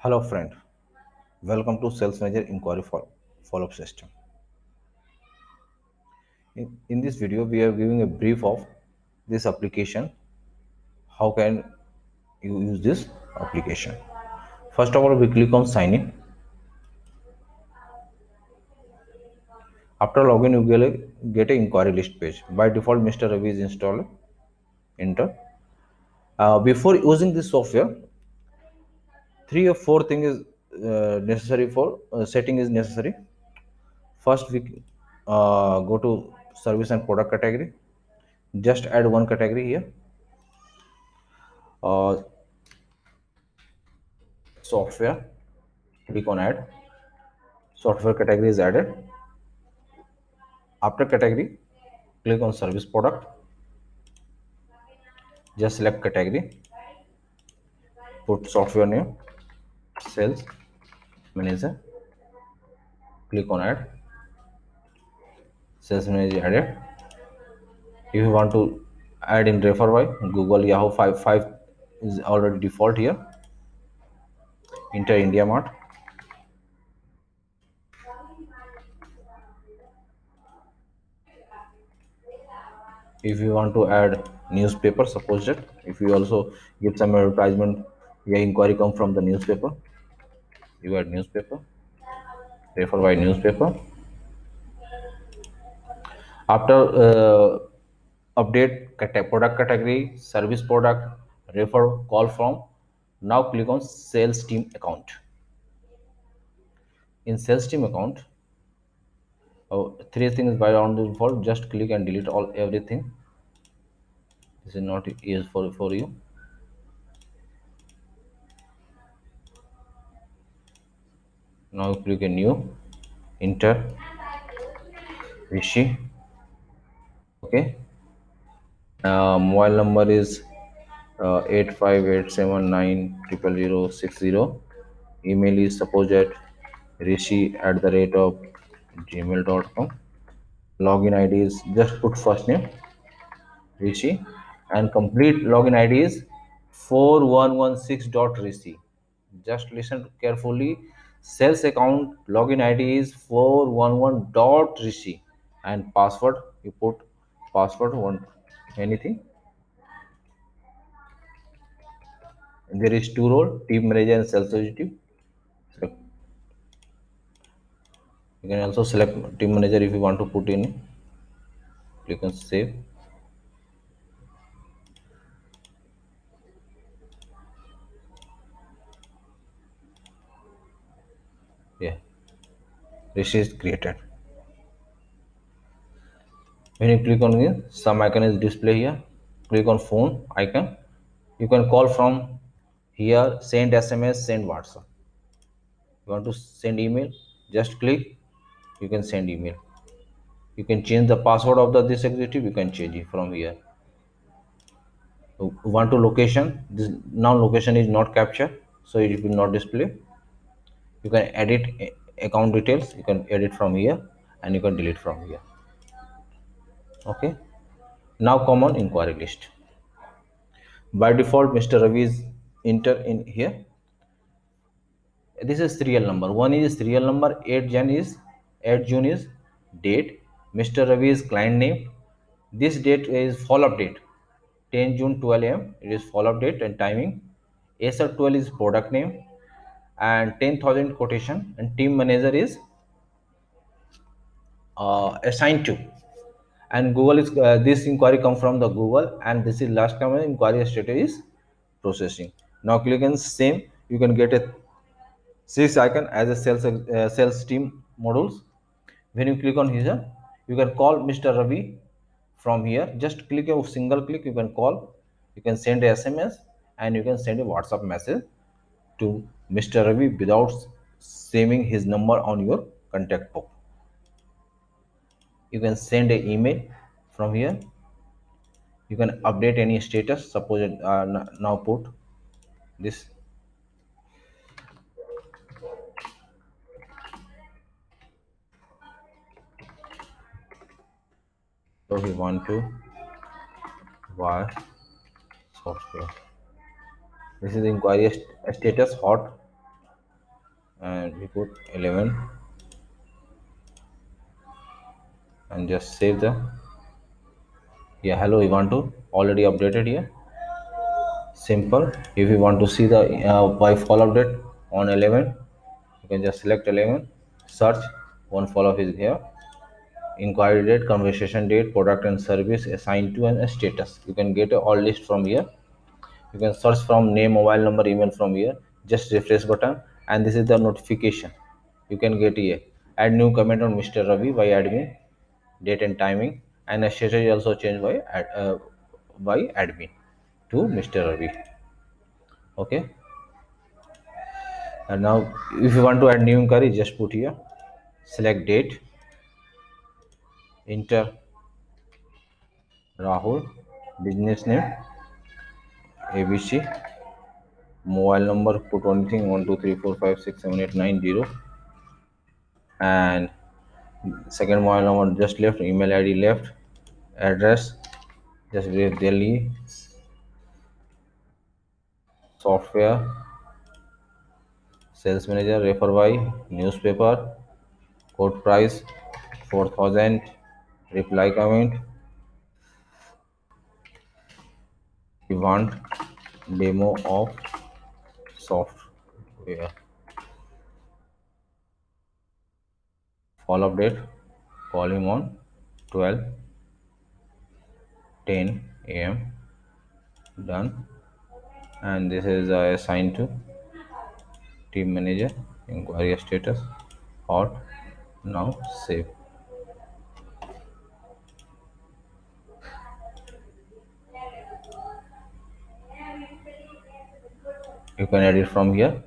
Hello friend, welcome to Sales Manager Inquiry Follow-up System. In this video, we are giving a brief of this application. How can you use this application? First of all, we click on sign in. After login, you get a inquiry list page. By default, Mr. Ravi is installed. Enter. Before using this software, three or four things is necessary for setting is necessary. First, we go to service and product category. Just add one category here. Uh, Software. Click on add. Software category is added. After category, click on service product. Just select category. Put software name. Sales manager. Click on add. Sales manager added. If you want to add in refer by Google, Yahoo, 5 is already default here. Enter India Mart. If you want to add newspaper, suppose that if you also give some advertisement, your inquiry come from the newspaper, you add newspaper, refer by newspaper. After update product category, service product, refer call from. Now click on sales team account. In sales team account, three things by on the default. Just click and delete all everything. This is not useful for you. Now click a new, enter Rishi. Okay. Mobile number is 8587900060. Email is suppose at rishi@the rate of gmail.com. Login ID is just put first name Rishi and complete login ID is 4116.rishi. Just listen carefully. Sales account login ID is 411.rishi and password you put password one anything. There is two role team manager and sales executive. So you can also select team manager if you want to put in. Click on save. Yeah, Rishi is created. When you click on it, some icon is display here. Click on phone icon. You can call from here, send SMS, send WhatsApp. You want to send email, just click, you can send email. You can change the password of this executive, you can change it from here. You want to location, this now location is not captured, so it will not display. You can edit account details, you can edit from here and you can delete from here. Okay, now come on inquiry list. By default, Mr. Ravi is enter in here. This is serial number. One is serial number. 8 June is date. Mr. Ravi is client name. This date is follow-up date. 10 June 12 a.m. It is follow-up date and timing. ASR12 is product name and 10,000 quotation and team manager is assigned to. And Google is this inquiry come from the Google and this is last time inquiry status is processing. Now click on same. You can get a six icon as a sales team modules. When you click on here, you can call Mr. Ravi from here. Just click a single click, you can call, you can send a SMS and you can send a WhatsApp message to Mr. Ravi without saving his number on your contact book. You can send an email from here. You can update any status. Suppose now put this. So we want to buy software. This is inquiry status hot. and we put 11 and just save the. Yeah, hello Ivanto, already updated here. Simple. If you want to see the by fall update on 11, you can just select 11, search. One follow-up is here. Inquiry date, conversation date, product and service assigned to, and a status. You can get a all list from here. You can search from name, mobile number, email from here. Just refresh button, and this is the notification. You can get here. Add new comment on Mr. Ravi by admin, date and timing, and a status is also changed by admin to Mr. Ravi. Okay. And now, if you want to add new inquiry, just put here. Select date, enter Rahul, business name ABC, mobile number, put anything 1 2 3 4 5 6 7 8 9 0, and second mobile number just left, email ID left, address just leave Delhi, software, sales manager, refer by, newspaper, quote price 4000, reply comment, we want demo of software, follow up date, call him on 12:10 a.m. Done. And this is assigned to team manager, inquiry status hot. Now save. You can edit from here.